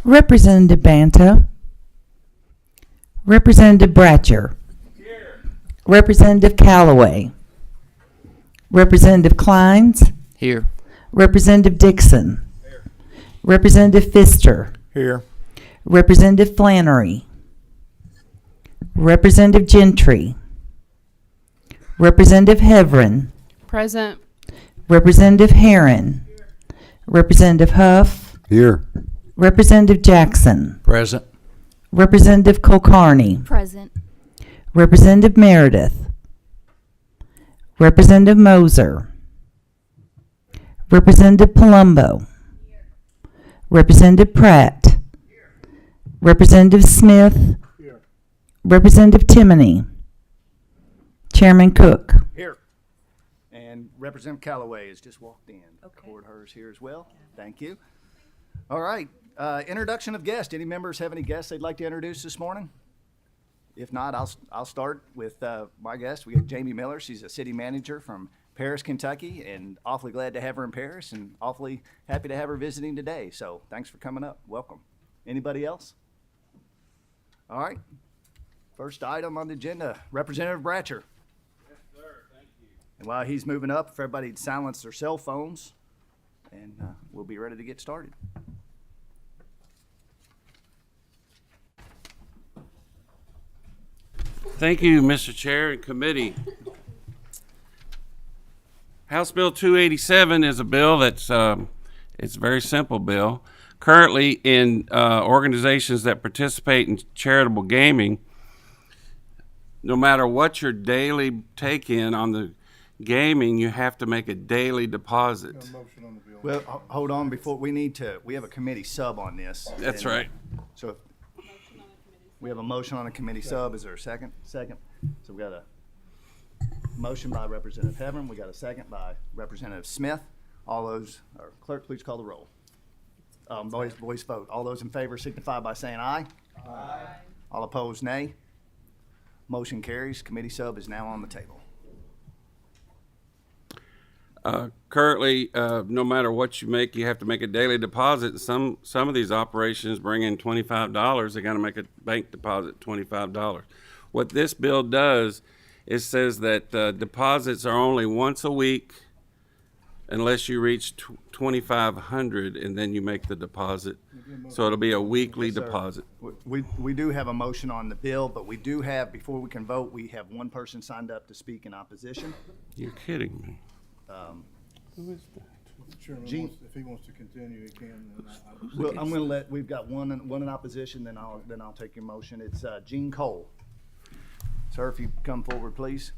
Representative Banta. Representative Bratcher. Here. Representative Callaway. Representative Kleins. Here. Representative Dixon. Here. Representative Pfister. Here. Representative Flannery. Representative Gentry. Representative Heverin. Present. Representative Herron. Representative Huff. Here. Representative Jackson. Present. Representative Kulkarni. Present. Representative Meredith. Representative Moser. Representative Palumbo. Representative Pratt. Representative Smith. Representative Timoney. Chairman Cook. Here. And Representative Callaway has just walked in. Record hers here as well. Thank you. All right. Introduction of guests. Any members have any guests they'd like to introduce this morning? If not, I'll start with my guest. We have Jamie Miller. She's a city manager from Paris, Kentucky, and awfully glad to have her in Paris and awfully happy to have her visiting today. So thanks for coming up. Welcome. Anybody else? All right. First item on the agenda, Representative Bratcher. Yes, sir. Thank you. And while he's moving up, if everybody'd silence their cell phones, and we'll be ready to get started. Thank you, Mr. Chair and committee. House Bill 287 is a bill that's it's a very simple bill. Currently, in organizations that participate in charitable gaming, no matter what your daily take-in on the gaming, you have to make a daily deposit. Well, hold on, before, we have a committee sub on this. That's And, right. So we have a motion on a committee sub. Is there a second? Second. So we got a motion by Representative Heverin. We got a second by Representative Smith. All those, or clerk, please call the roll. Voice vote. All those in favor signify by saying aye. Aye. All opposed, nay. Motion carries. Committee sub is now on the table. Currently, no matter what you make, you have to make a daily deposit. Some of these operations bring in $25. They got to make a bank deposit, $25. What this bill does is says that deposits are only once a week unless you reach 2,500, and then you make the deposit. So it'll be a weekly Yes, sir. deposit. We do have a motion on the bill, but we do have, before we can vote, we have one person signed up to speak in opposition. You're kidding me. Who is that? Mr. Chairman, Gene- if he wants to continue, he can. And Well, I'm gonna let, we've got one in opposition, then I'll take your motion. It's Gene Cole. Sir, if you come forward, please.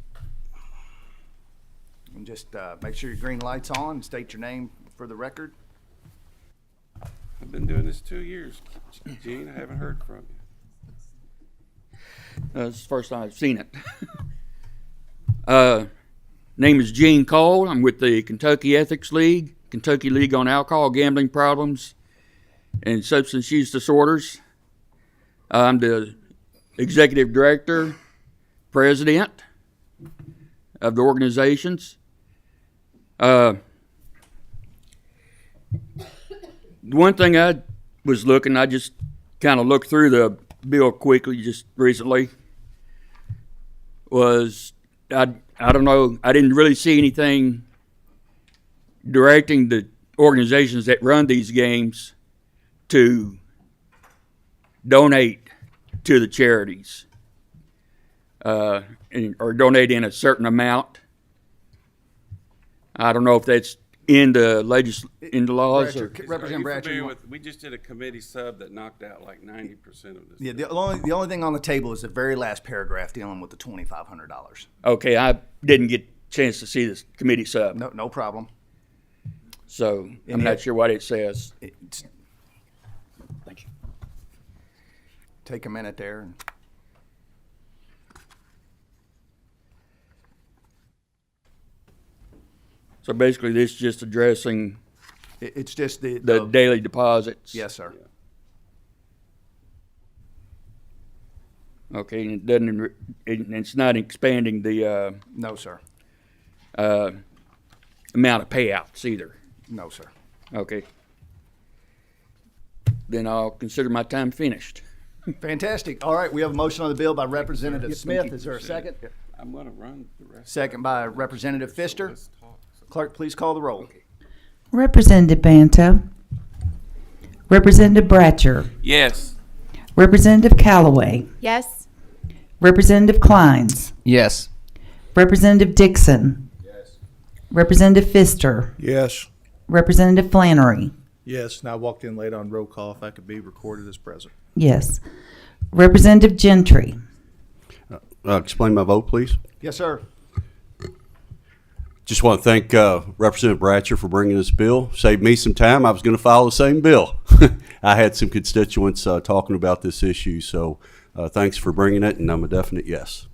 And just make sure your green light's on, and state your name for the record. I've been doing this 2 years. Gene, I haven't heard from you. This is the first time I've seen it. Name is Gene Cole. I'm with the Kentucky Ethics League, Kentucky League on Alcohol, Gambling Problems, and Substance Use Disorders. I'm the executive director, president of the organizations. One thing I was looking, I just kind of looked through the bill quickly just recently, was I don't know, I didn't really see anything directing the organizations that run these games to donate to the charities or donate in a certain amount. I don't know if that's in the laws. Or, Representative Bratcher. We just did a committee sub that knocked out like 90% of this. Yeah, the only thing on the table is the very last paragraph dealing with the $2,500. okay, I didn't get a chance to see this committee sub, No problem. so I'm not sure what it says. It's, Thank you. take a minute there. And So basically, this is just addressing it's just the daily deposits. Yes, sir. Okay, and it doesn't. It's not expanding the No, sir. amount of payouts either. No, sir. Okay. then I'll consider my time finished. Fantastic. All right, we have a motion on the bill by Representative Smith. Is there a second? I'm gonna run the rest. Second by Representative Pfister. Clerk, please call the roll. Representative Banta. Representative Bratcher. Yes. Representative Callaway. Yes. Representative Kleins. Yes. Representative Dixon. Yes. Representative Pfister. Yes. Representative Flannery. Yes, and I walked in late on roll call if I could be recorded as present. Yes. Representative Gentry. Explain my vote, please. Yes, sir. Just want to thank Representative Bratcher for bringing this bill. Saved me some time. I was going to file the same bill. I had some constituents talking about this issue, so thanks for bringing it, and I'm a definite yes.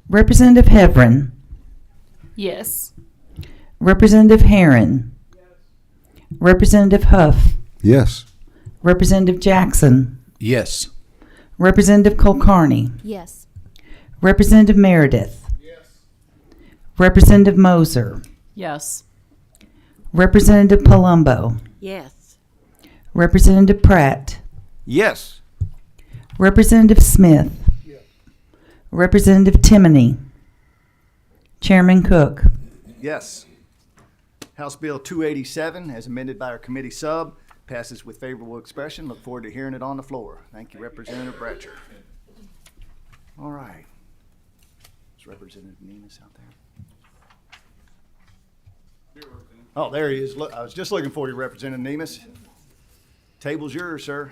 Representative Heverin. Yes. Representative Herron. Representative Huff. Yes. Representative Jackson. Yes. Representative Kulkarni. Yes. Representative Meredith. Representative Moser. Yes. Representative Palumbo. Yes. Representative Pratt. Yes. Representative Smith. Representative Timoney. Chairman Cook. Yes. House Bill 287, as amended by our committee sub, passes with favorable expression. Look forward to hearing it on the floor. Thank you, Representative Bratcher. All right. Is Representative Nemus out there? Oh, there he is. Look, I was just looking for you, Representative Nemus. Table's yours, sir.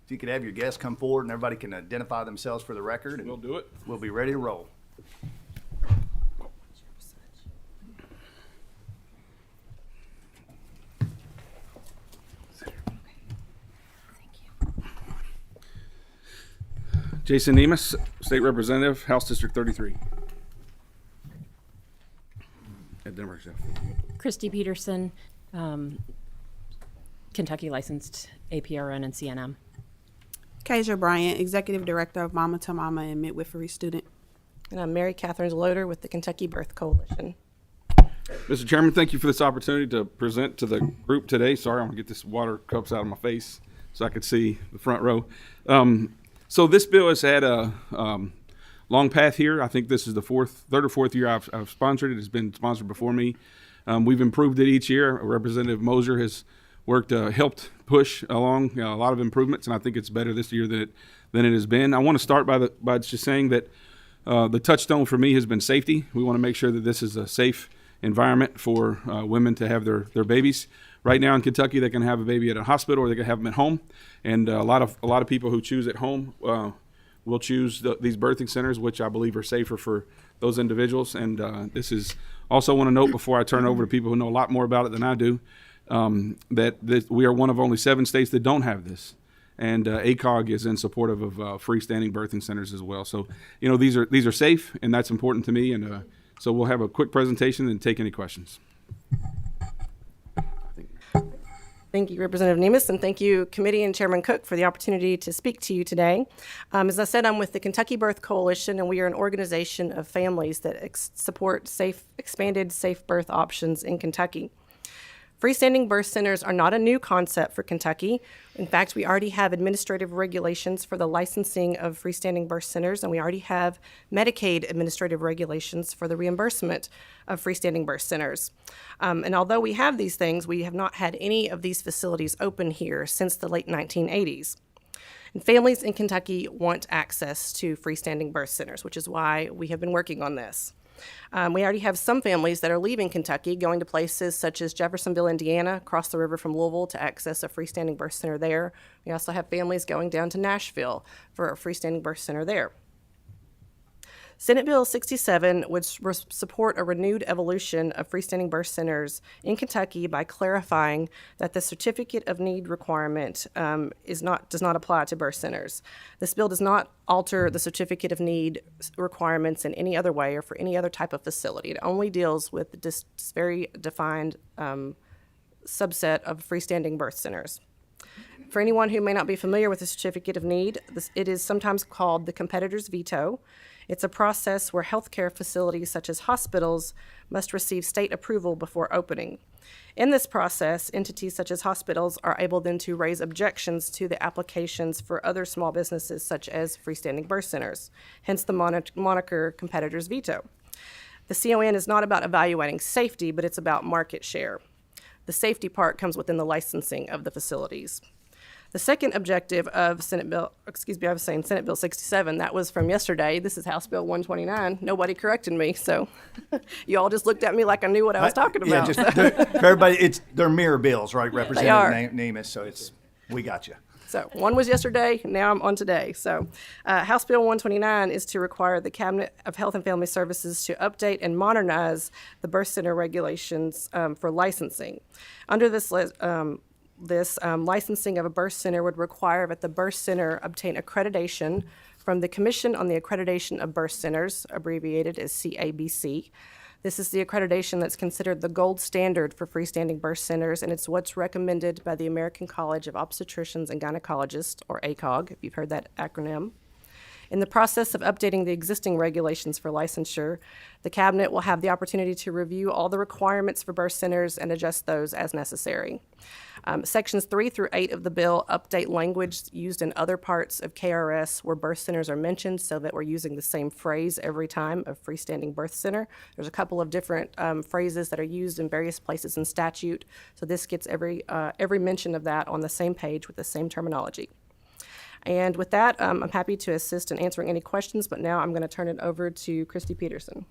If you could have your guests come forward and everybody can identify themselves for the record. And We'll do it. we'll be ready to roll. Jason Nemus, State Representative, House District 33. Identify yourself. Christy Peterson, Kentucky licensed APRN and CNM. Kasia Bryant, Executive Director of Mama to Mama and Midwifery Student. And I'm Mary Catherine Loader with the Kentucky Birth Coalition. Mr. Chairman, thank you for this opportunity to present to the group today. Sorry, I'm gonna get this water cups out of my face so I could see the front row. So this bill has had a long path here. I think this is the third or fourth year I've sponsored it. It's been sponsored before me. We've improved it each year. Representative Moser has worked, helped push along a lot of improvements, and I think it's better this year than it has been. I want to start by just saying that the touchstone for me has been safety. We want to make sure that this is a safe environment for women to have their babies. Right now in Kentucky, they can have a baby at a hospital or they can have them at home, and a lot of people who choose at home will choose these birthing centers, which I believe are safer for those individuals. And this is also want to note before I turn it over to people who know a lot more about it than I do, that we are one of only 7 states that don't have this. And ACOG is in support of freestanding birthing centers as well. So, you know, these are safe, and that's important to me. And so we'll have a quick presentation and take any questions. Thank you, Representative Nemus, and thank you, Committee and Chairman Cook, for the opportunity to speak to you today. As I said, I'm with the Kentucky Birth Coalition, and we are an organization of families that support expanded safe birth options in Kentucky. Freestanding birth centers are not a new concept for Kentucky. In fact, we already have administrative regulations for the licensing of freestanding birth centers, and we already have Medicaid administrative regulations for the reimbursement of freestanding birth centers. And although we have these things, we have not had any of these facilities open here since the late 1980s. And families in Kentucky want access to freestanding birth centers, which is why we have been working on this. We already have some families that are leaving Kentucky, going to places such as Jeffersonville, Indiana, across the river from Louisville to access a freestanding birth center there. We also have families going down to Nashville for a freestanding birth center there. Senate Bill 67 would support a renewed evolution of freestanding birth centers in Kentucky by clarifying that the certificate of need requirement does not apply to birth centers. This bill does not alter the certificate of need requirements in any other way or for any other type of facility. It only deals with this very defined subset of freestanding birth centers. For anyone who may not be familiar with the certificate of need, it is sometimes called the competitor's veto. It's a process where healthcare facilities such as hospitals must receive state approval before opening. In this process, entities such as hospitals are able then to raise objections to the applications for other small businesses such as freestanding birth centers, hence the moniker competitor's veto. The CON is not about evaluating safety, but it's about market share. The safety part comes within the licensing of the facilities. The second objective of Senate Bill 67, that was from yesterday. This is House Bill 129. Nobody corrected me, so you all just looked at me like I knew what I was talking about. Yeah, for everybody, they're mirror bills, right? are. Representative Nemeth, so we got you. So one was yesterday, now I'm on today. So House Bill 129 is to require the Cabinet of Health and Family Services to update and modernize the birth center regulations for licensing. Under this licensing of a birth center would require that the birth center obtain accreditation from the Commission on the Accreditation of Birth Centers, abbreviated as CABC. This is the accreditation that's considered the gold standard for freestanding birth centers, and it's what's recommended by the American College of Obstetricians and Gynecologists, or ACOG, if you've heard that acronym. In the process of updating the existing regulations for licensure, the Cabinet will have the opportunity to review all the requirements for birth centers and adjust those as necessary. Sections 3 through 8 of the bill update language used in other parts of KRS where birth centers are mentioned so that we're using the same phrase every time of freestanding birth center. There's a couple of different phrases that are used in various places in statute, so this gets every mention of that on the same page with the same terminology. And with that, I'm happy to assist in answering any questions, but now I'm going to turn it over to Christy Peterson.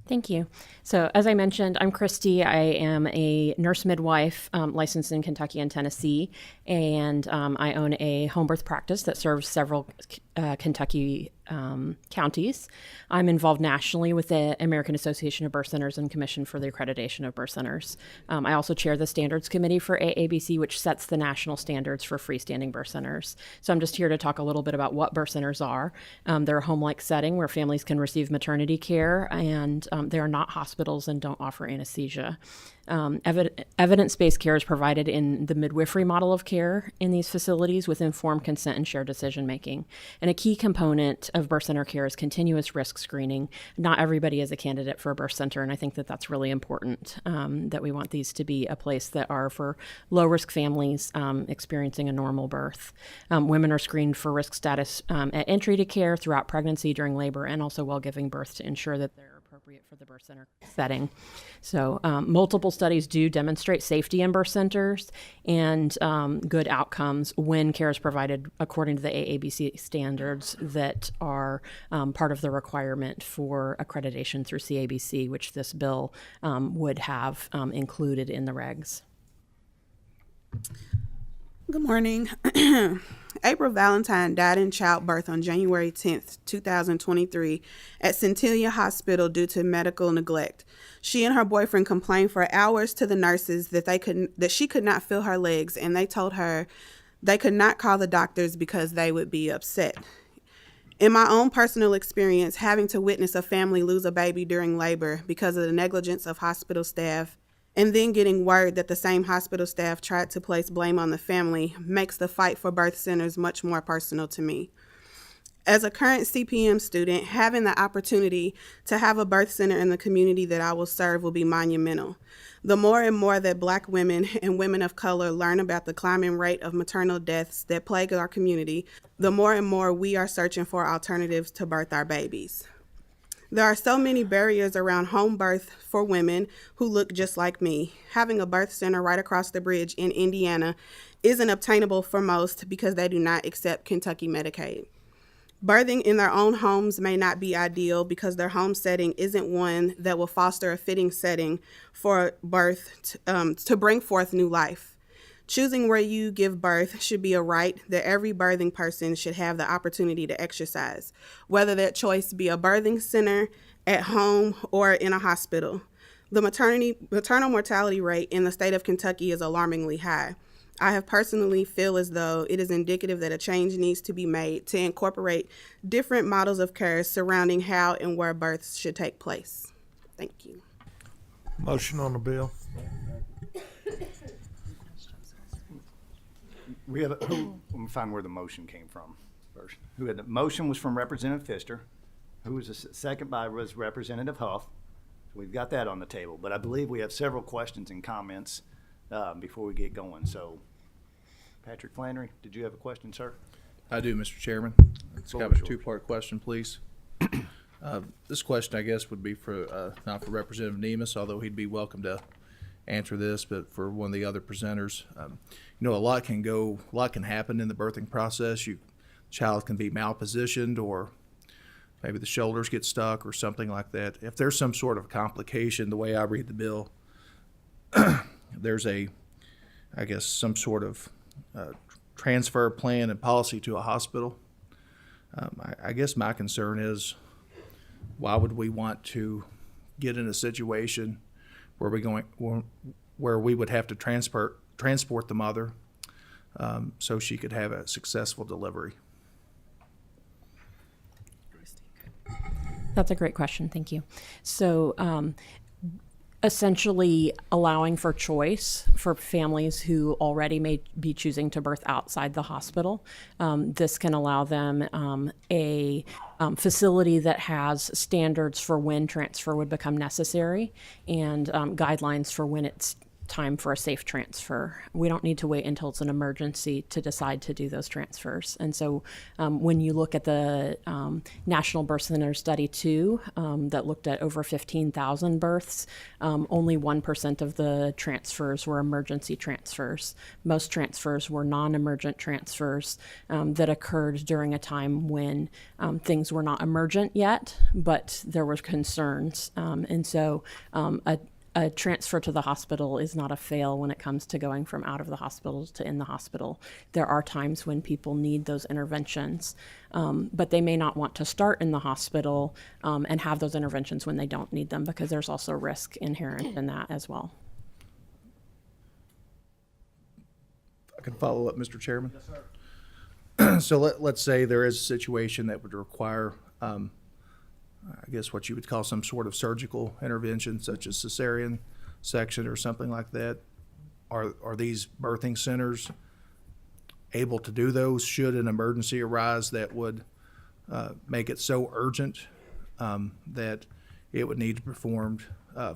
Thank you. So as I mentioned, I'm Christy. I am a nurse midwife licensed in Kentucky and Tennessee, and I own a home birth practice that serves several Kentucky counties. I'm involved nationally with the American Association of Birth Centers and Commission for the Accreditation of Birth Centers. I also chair the Standards Committee for AABC, which sets the national standards for freestanding birth centers. So I'm just here to talk a little bit about what birth centers are. They're a home-like setting where families can receive maternity care, and they are not hospitals and don't offer anesthesia. Evidence-based care is provided in the midwifery model of care in these facilities with informed consent and shared decision-making. And a key component of birth center care is continuous risk screening. Not everybody is a candidate for a birth center, and I think that that's really important, that we want these to be a place that are for low-risk families experiencing a normal birth. Women are screened for risk status at entry to care, throughout pregnancy, during labor, and also while giving birth to ensure that they're appropriate for the birth center setting. So multiple studies do demonstrate safety in birth centers and good outcomes when care is provided according to the AABC standards that are part of the requirement for accreditation through CABC, which this bill would have included in the regs. Good morning. April Valentine died in childbirth on January 10th, 2023 at Centennial Hospital due to medical neglect. She and her boyfriend complained for hours to the nurses that she could not feel her legs, and they told her they could not call the doctors because they would be upset. In my own personal experience, having to witness a family lose a baby during labor because of the negligence of hospital staff, and then getting word that the same hospital staff tried to place blame on the family makes the fight for birth centers much more personal to me. As a current CPM student, having the opportunity to have a birth center in the community that I will serve will be monumental. The more and more that Black women and women of color learn about the climbing rate of maternal deaths that plague our community, the more and more we are searching for alternatives to birth our babies. There are so many barriers around home birth for women who look just like me. Having a birth center right across the bridge in Indiana isn't obtainable for most because they do not accept Kentucky Medicaid. Birthing in their own homes may not be ideal because their home setting isn't one that will foster a fitting setting for birth to bring forth new life. Choosing where you give birth should be a right that every birthing person should have the opportunity to exercise, whether that choice be a birthing center, at home, or in a hospital. The maternal mortality rate in the state of Kentucky is alarmingly high. I have personally feel as though it is indicative that a change needs to be made to incorporate different models of care surrounding how and where births should take place. Thank you. Motion on the bill. We have let me find where the motion came from. first. Who had the motion was from Representative Pfister, who was second by was Representative Huff. So we've got that on the table, but I believe we have several questions and comments before we get going. So, Patrick Flannery, did you have a question, sir? I do, Mr. Chairman. It's Floor kind of is a yours. two-part question, please. This question, I guess, would be for, not for Representative Nemus, although he'd be welcome to answer this, but for one of the other presenters. You know, a lot can happen in the birthing process. Child can be malpositioned, or maybe the shoulders get stuck or something like that. If there's some sort of complication, the way I read the bill, there's some sort of transfer plan and policy to a hospital. I guess my concern is, why would we want to get in a situation where we would have to transport the mother so she could have a successful delivery? That's a great question. Thank you. So, essentially allowing for choice for families who already may be choosing to birth outside the hospital. This can allow them a facility that has standards for when transfer would become necessary and guidelines for when it's time for a safe transfer. We don't need to wait until it's an emergency to decide to do those transfers. And so when you look at the National Birth Center Study 2 that looked at over 15,000 births, only 1% of the transfers were emergency transfers. Most transfers were non-emergent transfers that occurred during a time when things were not emergent yet, but there were concerns. And so a transfer to the hospital is not a fail when it comes to going from out of the hospital to in the hospital. There are times when people need those interventions, but they may not want to start in the hospital and have those interventions when they don't need them, because there's also risk inherent in that as well. I can follow up, Mr. Chairman? Yes, sir. So let's say there is a situation that would require I guess what you would call some sort of surgical intervention, such as cesarean section or something like that. Are these birthing centers able to do those should an emergency arise that would make it so urgent that it would need to be performed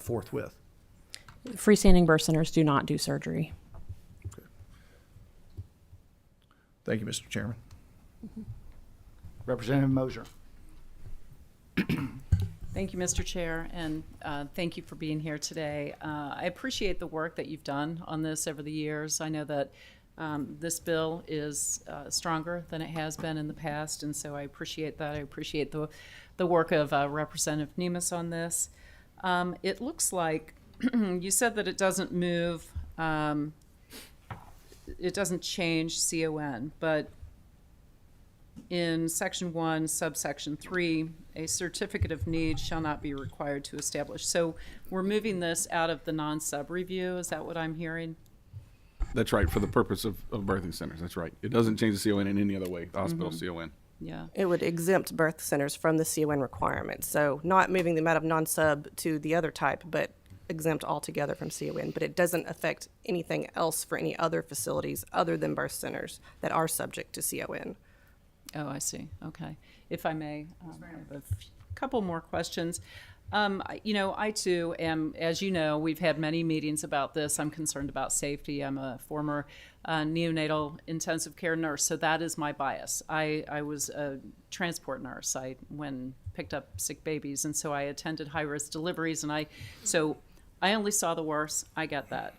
forthwith? Freestanding birth centers do not do surgery. Okay. Thank you, Mr. Chairman. Representative Moser. Thank you, Mr. Chair, and thank you for being here today. I appreciate the work that you've done on this over the years. I know that this bill is stronger than it has been in the past, and so I appreciate that. I appreciate the work of Representative Nemus on this. It looks like you said that it doesn't move, it doesn't change CON, but in Section 1, subsection 3, a certificate of need shall not be required to establish. So we're moving this out of the non-sub review. Is that what I'm hearing? That's right, for the purpose of birthing centers. That's right. It doesn't change the CON in any other way, the hospital CON. Yeah. It would exempt birth centers from the CON requirements. So not moving them out of non-sub to the other type, but exempt altogether from CON. But it doesn't affect anything else for any other facilities other than birth centers that are subject to CON. Oh, I see. Okay. If I may, I have a couple more questions. I too am, as you know, we've had many meetings about this. I'm concerned about safety. I'm a former neonatal intensive care nurse, so that is my bias. I was a transport nurse. I picked up sick babies, and so I attended high-risk deliveries, so I only saw the worst. I get that.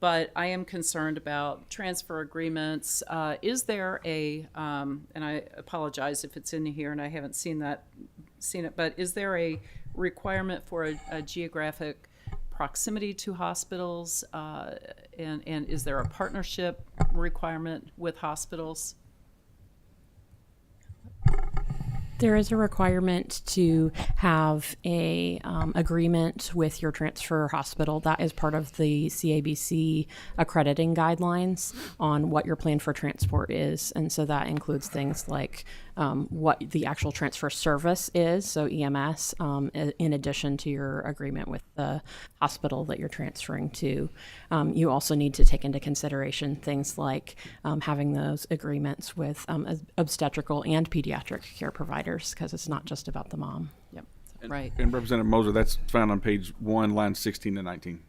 But I am concerned about transfer agreements. Is there and I apologize if it's in here and I haven't seen it, but is there a requirement for a geographic proximity to hospitals? And is there a partnership requirement with hospitals? There is a requirement to have a agreement with your transfer hospital. That is part of the CABC accrediting guidelines on what your plan for transport is. And so that includes things like what the actual transfer service is, so EMS, in addition to your agreement with the hospital that you're transferring to. You also need to take into consideration things like having those agreements with obstetrical and pediatric care providers, because it's not just about the mom. Yep. Right. And Representative Moser, that's found on page 1, lines 16 to 19.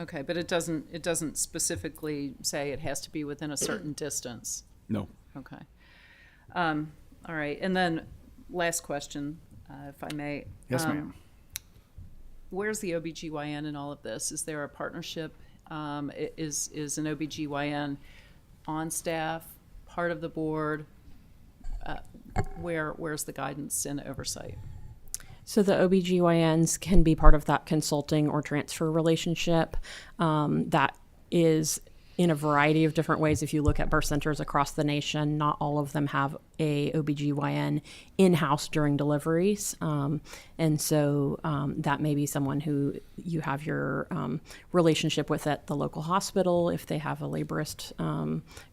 Okay, but it doesn't specifically say it has to be within a certain distance. No. Okay. All right, and then last question, if I may. Yes, ma'am. Where's the OBGYN in all of this? Is there a partnership? Is an OBGYN on staff, part of the board? Where's the guidance and oversight? So the OBGYNs can be part of that consulting or transfer relationship. That is in a variety of different ways. If you look at birth centers across the nation, not all of them have a OBGYN in-house during deliveries. And so that may be someone who you have your relationship with at the local hospital if they have a laborist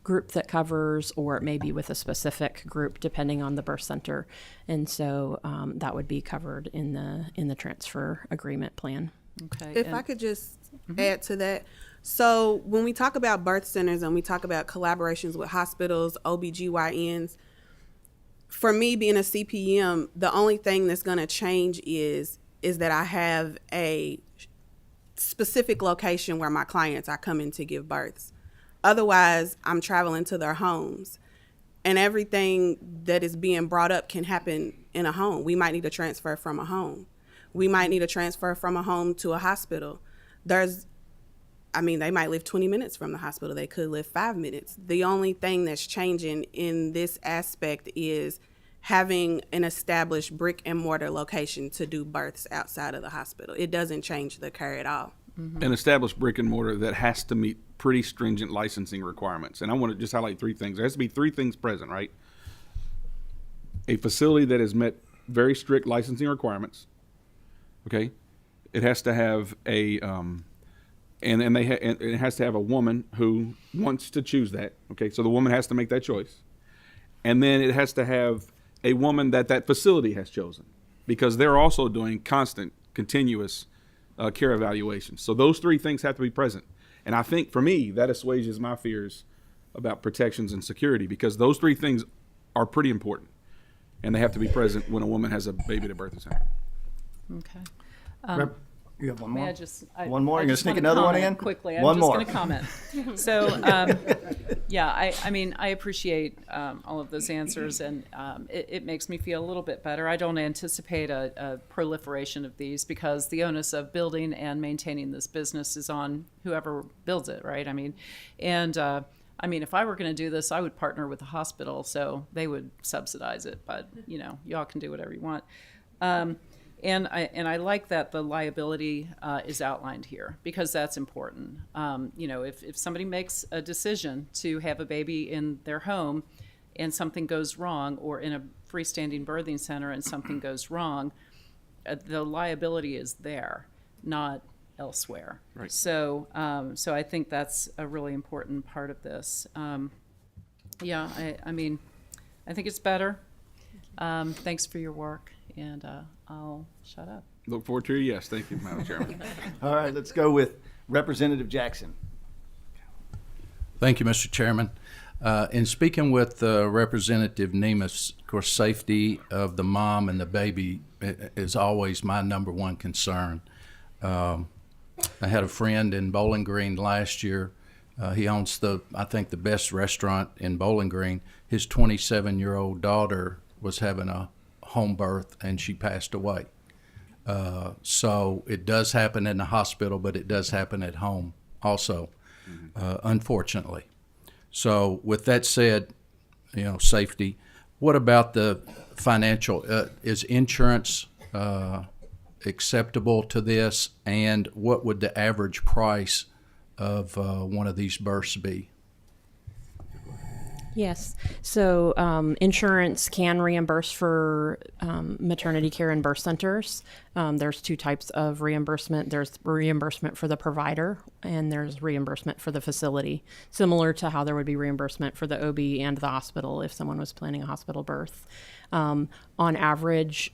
group that covers, or it may be with a specific group depending on the birth center. And so that would be covered in the transfer agreement plan. Okay. If I could just add to that. So when we talk about birth centers and we talk about collaborations with hospitals, OBGYNs, for me being a CPM, the only thing that's going to change is that I have a specific location where my clients are coming to give births. Otherwise, I'm traveling to their homes. And everything that is being brought up can happen in a home. We might need a transfer from a home. We might need a transfer from a home to a hospital. They might live 20 minutes from the hospital. They could live 5 minutes. The only thing that's changing in this aspect is having an established brick and mortar location to do births outside of the hospital. It doesn't change the care at all. An established brick and mortar that has to meet pretty stringent licensing requirements. And I want to just highlight 3 things. There has to be 3 things present, right? A facility that has met very strict licensing requirements. Okay, it has to have a it has to have a woman who wants to choose that. Okay, so the woman has to make that choice, and then it has to have a woman that facility has chosen, because they're also doing constant, continuous care evaluations. So those 3 things have to be present, and I think for me that assuages my fears about protections and security, because those 3 things are pretty important, and they have to be present when a woman has a baby at a birthing center. Okay. You have one May more? I just One more? I You're gonna just sneak wanna another one comment in? quickly? One I'm more. just going to comment. So, yeah, I appreciate all of those answers, and it makes me feel a little bit better. I don't anticipate a proliferation of these, because the onus of building and maintaining this business is on whoever builds it, right? If I were going to do this, I would partner with the hospital, so they would subsidize it. But y'all can do whatever you want. And I like that the liability is outlined here, because that's important. If somebody makes a decision to have a baby in their home and something goes wrong, or in a freestanding birthing center and something goes wrong, the liability is there, not elsewhere. Right. So I think that's a really important part of this. I think it's better. Thanks for your work, and I'll shut up. Look forward to your yes. Thank you, Madam Chairman. All right, let's go with Representative Jackson. Thank you, Mr. Chairman. In speaking with Representative Nemes, of course, safety of the mom and the baby is always my number one concern. I had a friend in Bowling Green last year. He owns the best restaurant in Bowling Green. His 27-year-old daughter was having a home birth, and she passed away. So it does happen in the hospital, but it does happen at home also, unfortunately. So with that said, safety, what about the financial? Is insurance acceptable to this? And what would the average price of one of these births be? Yes. So insurance can reimburse for maternity care and birth centers. There's two types of reimbursement. There's reimbursement for the provider, and there's reimbursement for the facility, similar to how there would be reimbursement for the OB and the hospital if someone was planning a hospital birth. On average,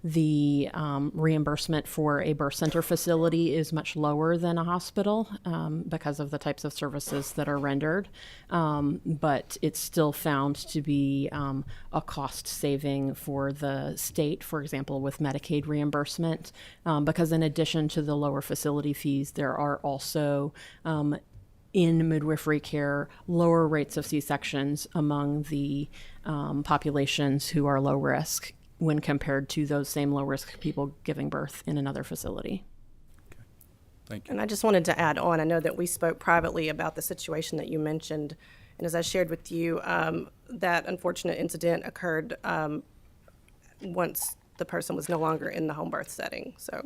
the reimbursement for a birth center facility is much lower than a hospital because of the types of services that are rendered. But it's still found to be a cost saving for the state, for example, with Medicaid reimbursement, because in addition to the lower facility fees, there are also in midwifery care, lower rates of C-sections among the populations who are low risk when compared to those same low risk people giving birth in another facility. Thank you. And I just wanted to add on, I know that we spoke privately about the situation that you mentioned, and as I shared with you, that unfortunate incident occurred once the person was no longer in the home birth setting. So,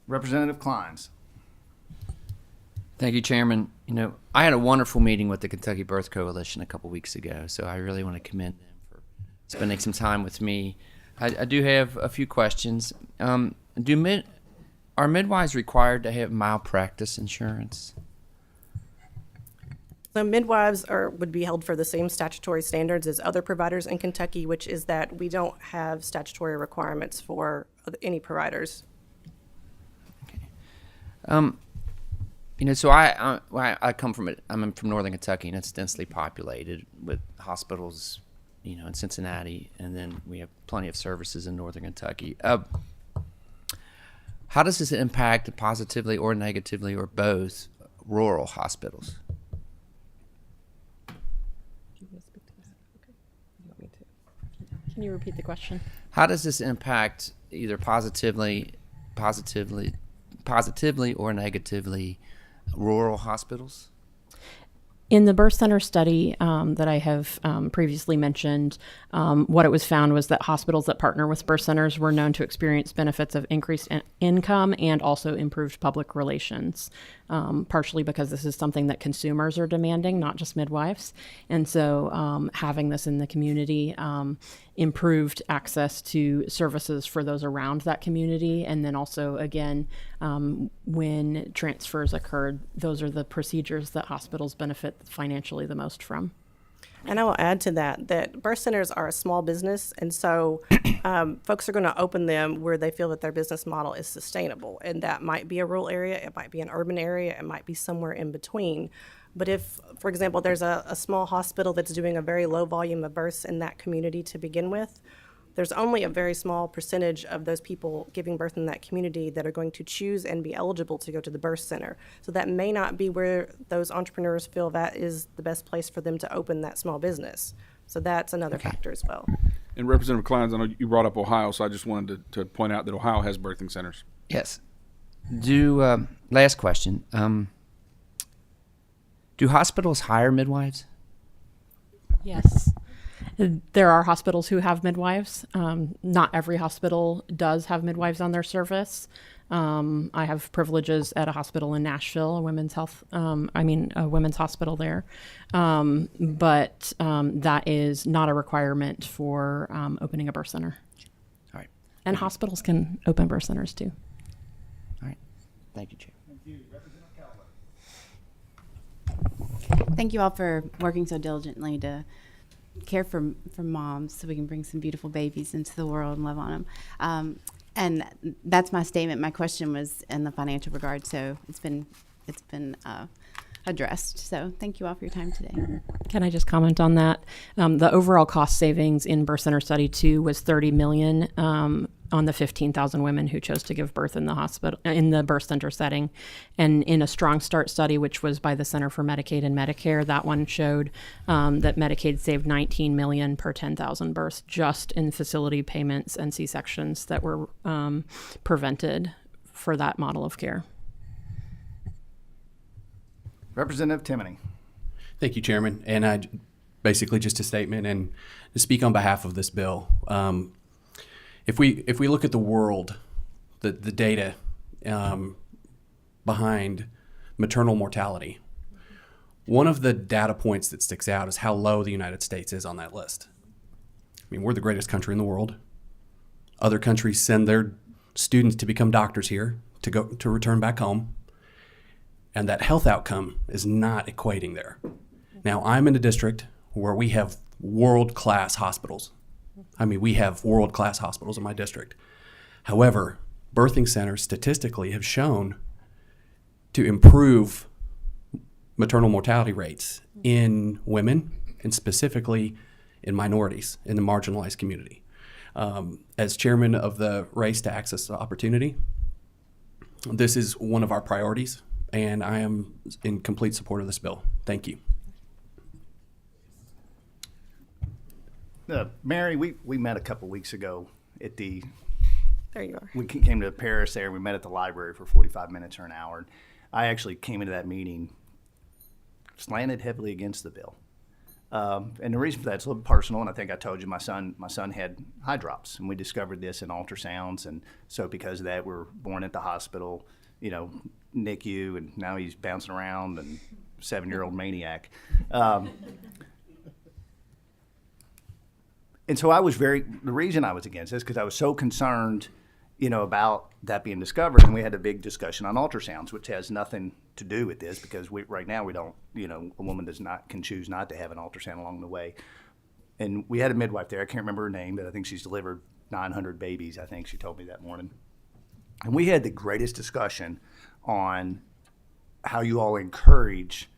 Representative Kleins. Thank you, Chairman. You know, I had a wonderful meeting with the Kentucky Birth Coalition a couple weeks ago, so I really want to commend them for spending some time with me. I do have a few questions. Are midwives required to have malpractice insurance? so midwives would be held for the same statutory standards as other providers in Kentucky, which is that we don't have statutory requirements for any providers. You know, so I come from I'm from northern Kentucky, and it's densely populated with hospitals, you know, in Cincinnati, and then we have plenty of services in northern Kentucky. How does this impact positively or negatively or both rural hospitals? Can you repeat the question? How does this impact either positively or negatively rural hospitals? In the birth center study that I have previously mentioned, what it was found was that hospitals that partner with birth centers were known to experience benefits of increased income and also improved public relations, partially because this is something that consumers are demanding, not just midwives. And so having this in the community improved access to services for those around that community. And then also, again, when transfers occurred, those are the procedures that hospitals benefit financially the most from. And I will add to that birth centers are a small business, and so folks are going to open them where they feel that their business model is sustainable. And that might be a rural area, it might be an urban area, it might be somewhere in between. But if, for example, there's a small hospital that's doing a very low volume of births in that community to begin with, there's only a very small percentage of those people giving birth in that community that are going to choose and be eligible to go to the birth center. So that may not be where those entrepreneurs feel that is the best place for them to open that small business. So that's another factor as well. And Representative Kleins, I know you brought up Ohio, so I just wanted to point out that Ohio has birthing centers. Yes. Last question. Do hospitals hire midwives? Yes. There are hospitals who have midwives. Not every hospital does have midwives on their service. I have privileges at a hospital in Nashville, a women's hospital there. But that is not a requirement for opening a birth center. All right. And hospitals can open birth centers too. All right. Thank you, Chair. Thank you all for working so diligently to care for moms so we can bring some beautiful babies into the world and love on them. And that's my statement. My question was in the financial regard, so it's been addressed. So thank you all for your time today. Can I just comment on that? The overall cost savings in birth center study 2 was $30 million on the 15,000 women who chose to give birth in the hospital, in the birth center setting. And in a Strong Start study, which was by the Center for Medicaid and Medicare, that one showed that Medicaid saved $19 million per 10,000 births just in facility payments and C-sections that were prevented for that model of care. Representative Timoney. Thank you, Chairman. And basically just a statement and to speak on behalf of this bill. If we look at the world, the data behind maternal mortality. One of the data points that sticks out is how low the United States is on that list. I mean, we're the greatest country in the world. Other countries send their students to become doctors here, to return back home, and that health outcome is not equating there. Now, I'm in a district where we have world-class hospitals. I mean, we have world-class hospitals in my district. However, birthing centers statistically have shown to improve maternal mortality rates in women, and specifically in minorities, in the marginalized community. As chairman of the Race to Access to Opportunity, this is one of our priorities, and I am in complete support of this bill. Thank you. Mary, we met a couple weeks ago at the. There you are. We came to Paris there. We met at the library for 45 minutes or an hour. I actually came into that meeting slanted heavily against the bill. And the reason for that is a little personal, and I think I told you my son had high drops, and we discovered this in ultrasounds, and so because of that, we were born at the hospital, NICU, and now he's bouncing around and 7-year-old maniac. And so the reason I was against this, because I was so concerned, about that being discovered, and we had a big discussion on ultrasounds, which has nothing to do with this, because right now we don't, a woman can choose not to have an ultrasound along the way. And we had a midwife there, I can't remember her name, but I think she's delivered 900 babies, I think she told me that morning. And we had the greatest discussion on how you all encourage,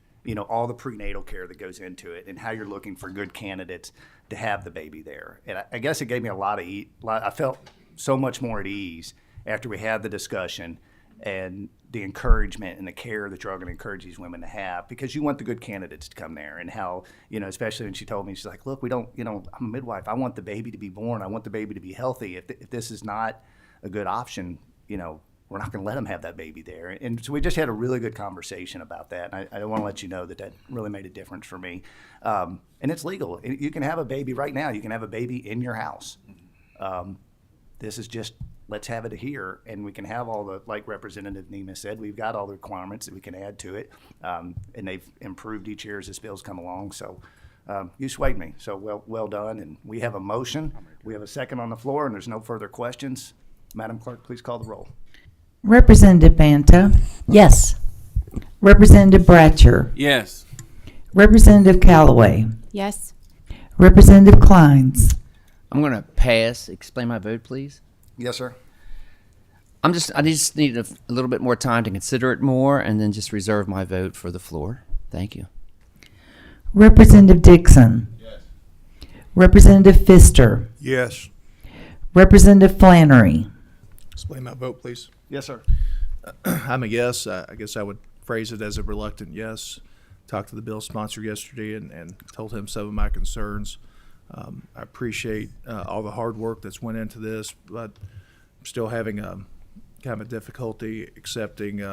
all the prenatal care that goes into it, and how you're looking for good candidates to have the baby there. And I guess it gave me I felt so much more at ease after we had the discussion and the encouragement and the care that you're all going to encourage these women to have, because you want the good candidates to come there. And how, especially when she told me, she's like, look, we don't, I'm a midwife. I want the baby to be born. I want the baby to be healthy. If this is not a good option, we're not going to let them have that baby there. And so we just had a really good conversation about that. And I want to let you know that really made a difference for me. And it's legal. You can have a baby right now. You can have a baby in your house. This is just, let's have it here, and we can have all like Representative Nema said, we've got all the requirements that we can add to it, and they've improved each year as this bill's come along. So you swayed me. So well done. And we have a motion. We have a second on the floor, and there's no further questions. Madam Clerk, please call the roll. Representative Banta. Yes. Representative Bratcher. Yes. Representative Callaway. Yes. Representative Kleins. I'm going to pass. Explain my vote, please. Yes, sir. I just need a little bit more time to consider it more, and then just reserve my vote for the floor. Thank you. Representative Dixon. Yes. Representative Pfister. Yes. Representative Flannery. Explain my vote, please. Yes, sir. I'm a yes. I guess I would phrase it as a reluctant yes. Talked to the bill sponsor yesterday and told him some of my concerns. I appreciate all the hard work that's went into this, but I'm still having kind of a difficulty accepting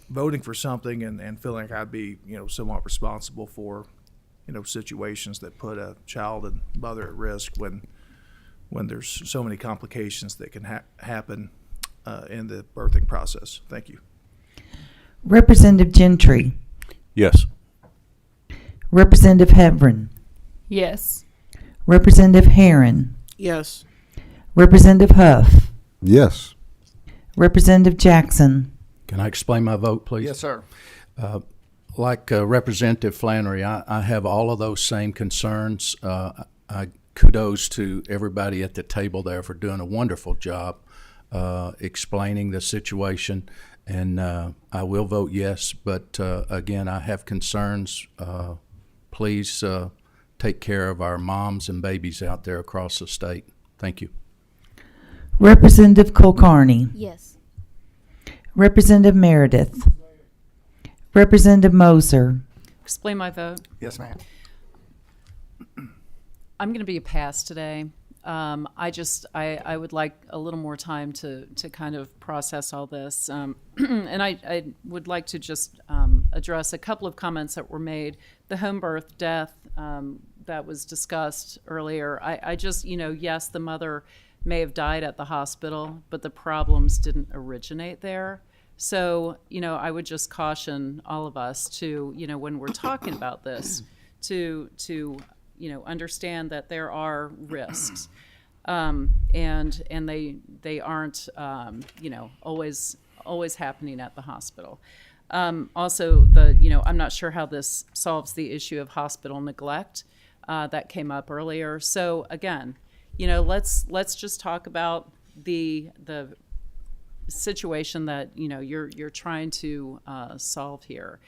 voting for something and feeling like I'd be somewhat responsible for situations that put a child and mother at risk when there's so many complications that can happen in the birthing process. Thank you. Representative Gentry. Yes. Representative Hebron. Yes. Representative Herron. Yes. Representative Huff. Yes. Representative Jackson. Can I explain my vote, please? Yes, sir. Like Representative Flannery, I have all of those same concerns. I kudos to everybody at the table there for doing a wonderful job explaining the situation, and I will vote yes, but again, I have concerns. Please take care of our moms and babies out there across the state. Thank you. Representative Kulkarni. Yes. Representative Meredith. Representative Moser. Explain my vote. Yes, ma'am. I'm going to be a pass today. I would like a little more time to kind of process all this. And I would like to just address a couple of comments that were made. The home birth death that was discussed earlier. I just, yes, the mother may have died at the hospital, but the problems didn't originate there. So, I would just caution all of us to, when we're talking about this, to understand that there are risks. And they aren't, always happening at the hospital. Also, I'm not sure how this solves the issue of hospital neglect that came up earlier. So again, let's just talk about the situation that you're trying to solve here.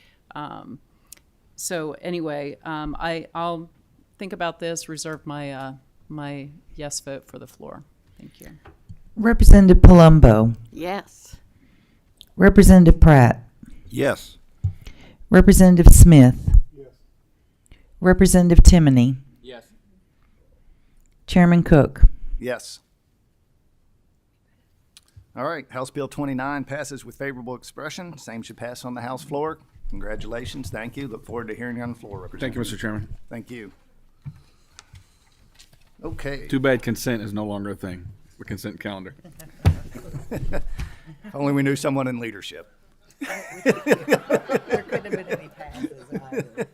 So anyway, I'll think about this. Reserve my my yes vote for the floor. Thank you. Representative Palumbo. Yes. Representative Pratt. Yes. Representative Smith. Yes. Representative Timoney. Yes. Chairman Cook. Yes. All right, House Bill 29 passes with favorable expression. Same should pass on the House floor. Congratulations. Thank you. Look forward to hearing you on the floor, Thank Representative. you, Mr. Chairman. Thank you. Okay. Too bad consent is no longer a thing. The consent calendar. If only we knew someone in leadership. There couldn't have been any passes either.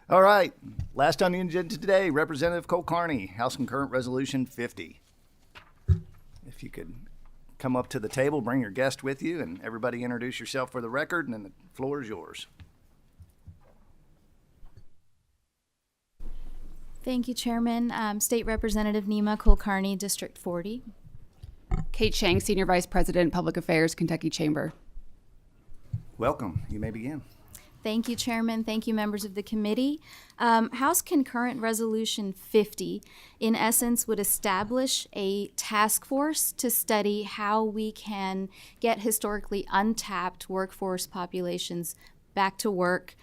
All right, last on the agenda today, Representative Cole Carney, House Concurrent Resolution 50. If you could come up to the table, bring your guest with you, and everybody introduce yourself for the record, and then the floor is yours. Thank you, Chairman. State Representative Nima Kulkarni, District 40. Kate Chang, Senior Vice President, Public Affairs, Kentucky Chamber. Welcome. You may begin. Thank you, Chairman. Thank you, members of the committee. House Concurrent Resolution 50, in essence, would establish a task force to study how we can get historically untapped workforce populations back to work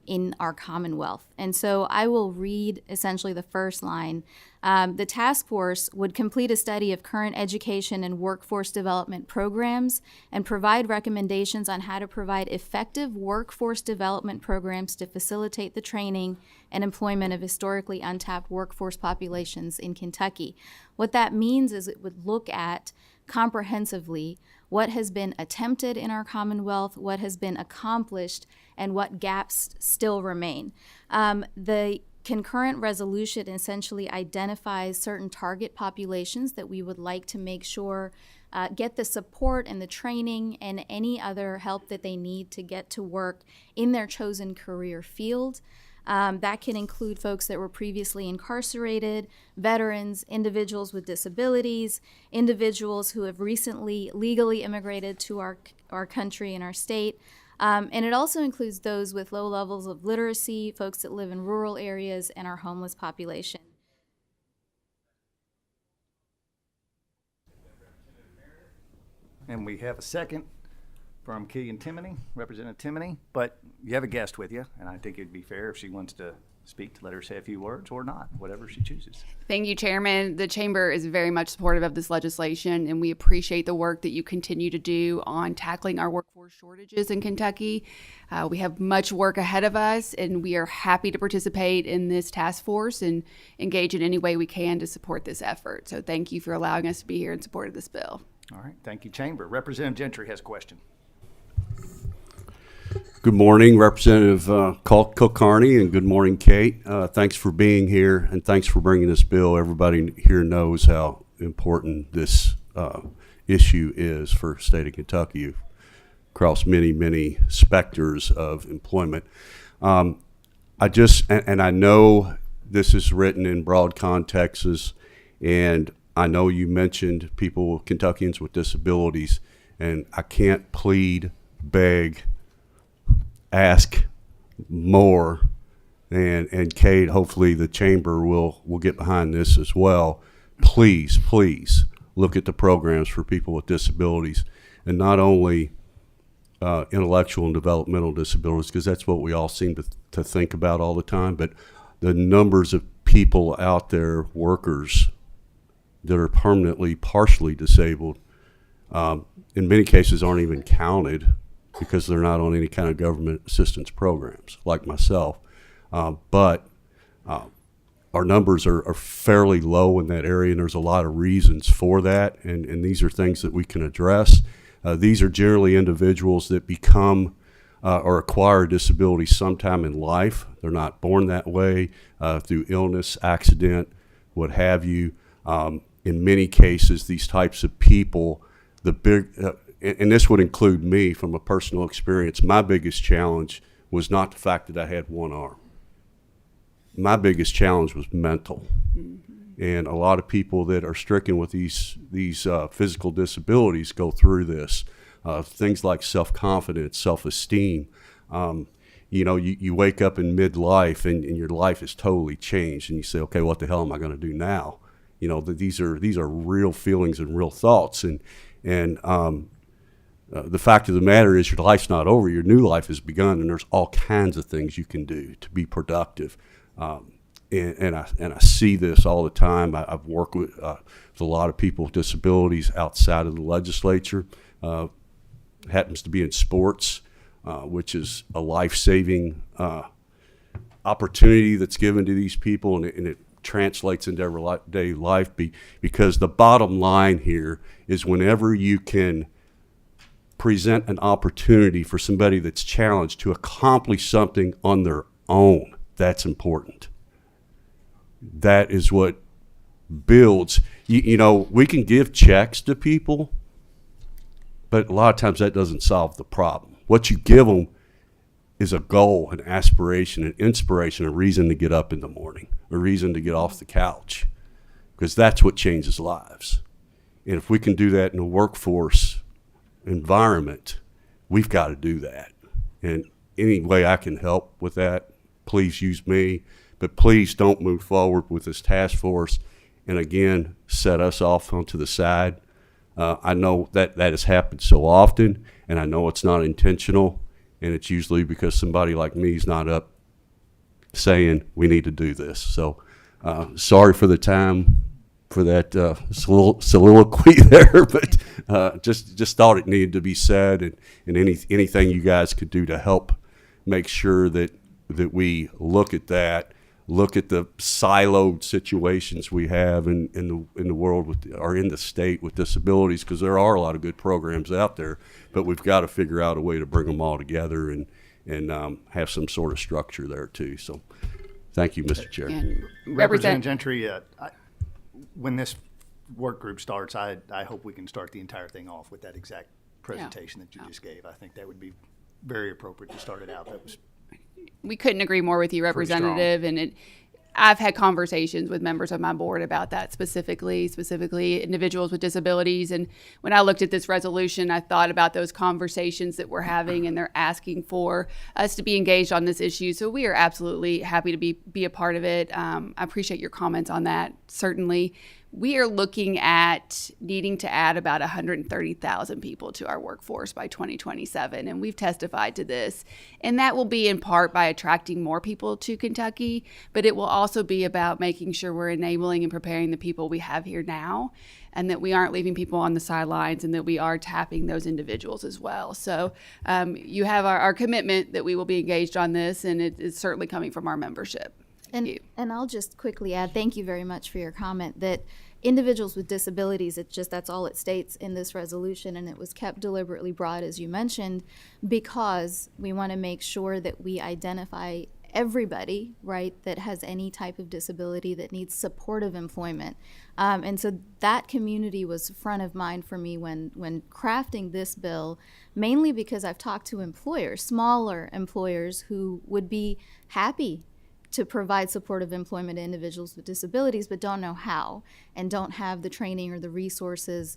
in our Commonwealth. And so I will read essentially the first line. The task force would complete a study of current education and workforce development programs and provide recommendations on how to provide effective workforce development programs to facilitate the training and employment of historically untapped workforce populations in Kentucky. What that means is it would look at comprehensively what has been attempted in our Commonwealth, what has been accomplished, and what gaps still remain. The concurrent resolution essentially identifies certain target populations that we would like to make sure get the support and the training and any other help that they need to get to work in their chosen career field. That can include folks that were previously incarcerated, veterans, individuals with disabilities, individuals who have recently legally immigrated to our country and our state. And it also includes those with low levels of literacy, folks that live in rural areas, and our homeless population. And we have a second from Killian Timoney, Representative Timoney, but you have a guest with you, and I think it'd be fair if she wants to speak to let her say a few words or not, whatever she chooses. Thank you, Chairman. The Chamber is very much supportive of this legislation, and we appreciate the work that you continue to do on tackling our workforce shortages in Kentucky. We have much work ahead of us, and we are happy to participate in this task force and engage in any way we can to support this effort. So thank you for allowing us to be here in support of this bill. All right, thank you, Chamber. Representative Gentry has a question. Good morning, Representative Kulkarni, and good morning, Kate. Thanks for being here, and thanks for bringing this bill. Everybody here knows how important this issue is for the state of Kentucky across many, many specters of employment. I know this is written in broad contexts, and I know you mentioned people, Kentuckians with disabilities, and I can't plead, beg, ask more, and Kate, hopefully the Chamber will get behind this as well. Please look at the programs for people with disabilities, and not only intellectual and developmental disabilities, because that's what we all seem to think about all the time, but the numbers of people out there, workers, that are permanently, partially disabled, in many cases aren't even counted because they're not on any kind of government assistance programs, like myself. But our numbers are fairly low in that area, and there's a lot of reasons for that, and these are things that we can address. These are generally individuals that become or acquire disability sometime in life. They're not born that way, through illness, accident, what have you. In many cases, these types of people, and this would include me from a personal experience, my biggest challenge was not the fact that I had one arm. My biggest challenge was mental. And a lot of people that are stricken with these physical disabilities go through this. Things like self-confidence, self-esteem. You wake up in midlife and your life is totally changed, and you say, okay, what the hell am I going to do now? These are real feelings and real thoughts. And the fact of the matter is your life's not over. Your new life has begun, and there's all kinds of things you can do to be productive. And I see this all the time. I've worked with a lot of people with disabilities outside of the legislature. Happens to be in sports, which is a life-saving opportunity that's given to these people, and it translates into everyday life. Because the bottom line here is whenever you can present an opportunity for somebody that's challenged to accomplish something on their own, that's important. That is what builds. We can give checks to people, but a lot of times that doesn't solve the problem. What you give them is a goal, an aspiration, an inspiration, a reason to get up in the morning, a reason to get off the couch, because that's what changes lives. And if we can do that in a workforce environment, we've got to do that. And any way I can help with that, please use me. But please don't move forward with this task force and, again, set us off onto the side. I know that has happened so often, and I know it's not intentional, and it's usually because somebody like me is not up saying we need to do this. So sorry for the time for that soliloquy there, but just thought it needed to be said, and anything you guys could do to help make sure that we look at that. Look at the siloed situations we have in the world or in the state with disabilities, because there are a lot of good programs out there, but we've got to figure out a way to bring them all together and have some sort of structure there too. So, thank you, Mr. Chair. And Representative Gentry, when this work group starts, I hope we can start the entire thing off with that exact presentation that you just gave. I think that would be very appropriate to start it out. That was. We couldn't agree more with you, Representative. And I've had conversations with members of my board about that specifically individuals with disabilities. And when I looked at this resolution, I thought about those conversations that we're having, and they're asking for us to be engaged on this issue. So we are absolutely happy to be a part of it. I appreciate your comments on that, certainly. We are looking at needing to add about 130,000 people to our workforce by 2027, and we've testified to this. And that will be in part by attracting more people to Kentucky, but it will also be about making sure we're enabling and preparing the people we have here now, and that we aren't leaving people on the sidelines, and that we are tapping those individuals as well. So you have our commitment that we will be engaged on this, and it is certainly coming from our membership. And I'll just quickly add, thank you very much for your comment, that individuals with disabilities, that's all it states in this resolution, and it was kept deliberately broad, as you mentioned, because we want to make sure that we identify everybody, right, that has any type of disability that needs supportive employment. And so that community was front of mind for me when crafting this bill, mainly because I've talked to employers, smaller employers, who would be happy to provide supportive employment to individuals with disabilities, but don't know how and don't have the training or the resources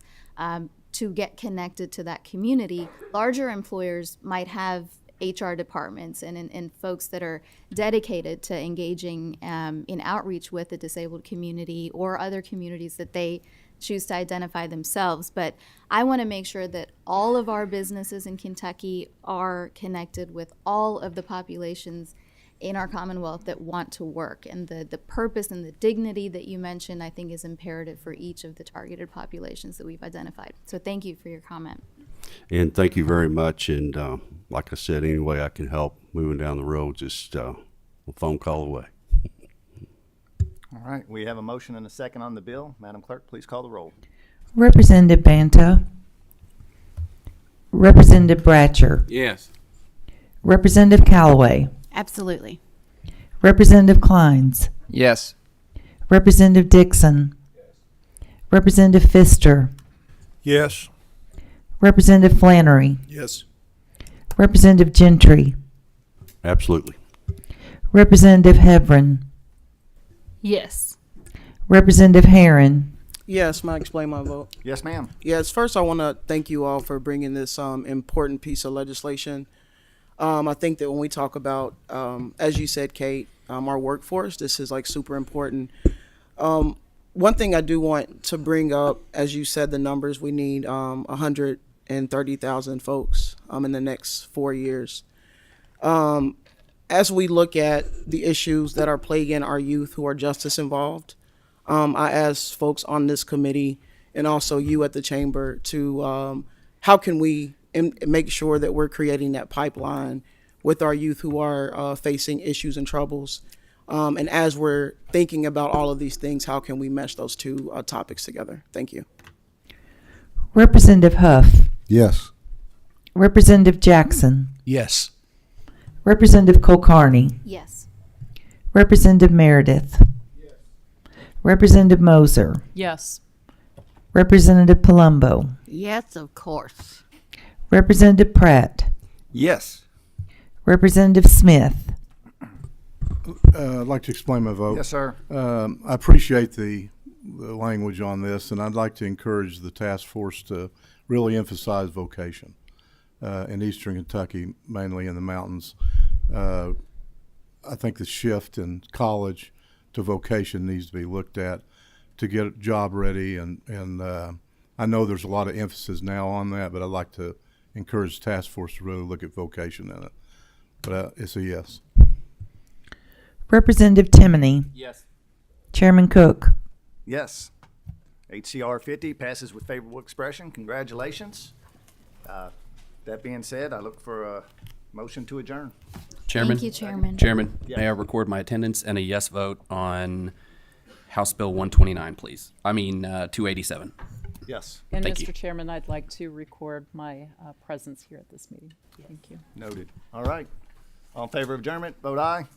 to get connected to that community. Larger employers might have HR departments and folks that are dedicated to engaging in outreach with the disabled community or other communities that they choose to identify themselves. But I want to make sure that all of our businesses in Kentucky are connected with all of the populations in our Commonwealth that want to work. And the purpose and the dignity that you mentioned, I think, is imperative for each of the targeted populations that we've identified. So thank you for your comment. And thank you very much. And like I said, any way I can help moving down the road, just a phone call away. All right, we have a motion and a second on the bill. Madam Clerk, please call the roll. Representative Banta. Representative Bratcher. Yes. Representative Callaway. Absolutely. Representative Kleins. Yes. Representative Dixon. Representative Pfister. Yes. Representative Flannery. Yes. Representative Gentry. Absolutely. Representative Hebron. Yes. Representative Herron. Yes, may I explain my vote? Yes, ma'am. Yes, first I want to thank you all for bringing this important piece of legislation. I think that when we talk about, as you said, Kate, our workforce, this is like super important. One thing I do want to bring up, as you said, the numbers, we need 130,000 folks in the next 4 years. As we look at the issues that are plaguing our youth who are justice involved, I asked folks on this committee and also you at the chamber to how can we make sure that we're creating that pipeline with our youth who are facing issues and troubles. And as we're thinking about all of these things, how can we mesh those two topics together? Thank you. Representative Huff. Yes. Representative Jackson. Yes. Representative Kulkarni. Yes. Representative Meredith. Representative Moser. Yes. Representative Palumbo. Yes, of course. Representative Pratt. Yes. Representative Smith. I'd like to explain my vote. Yes, sir. I appreciate the language on this, and I'd like to encourage the task force to really emphasize vocation in eastern Kentucky, mainly in the mountains. I think the shift in college to vocation needs to be looked at to get job ready, and I know there's a lot of emphasis now on that, but I'd like to encourage the task force to really look at vocation in it. But it's a yes. Representative Timoney. Yes. Chairman Cook. Yes. HCR 50 passes with favorable expression. Congratulations. That being said, I look for a motion to adjourn. Chairman. Thank you, Chairman. Chairman, Yeah. may I record my attendance and a yes vote on House Bill 129, please? 287. Yes. And Thank Mr. you. Chairman, I'd like to record my presence here at this meeting. Thank you. Noted. All right. All in favor of adjournment, vote aye.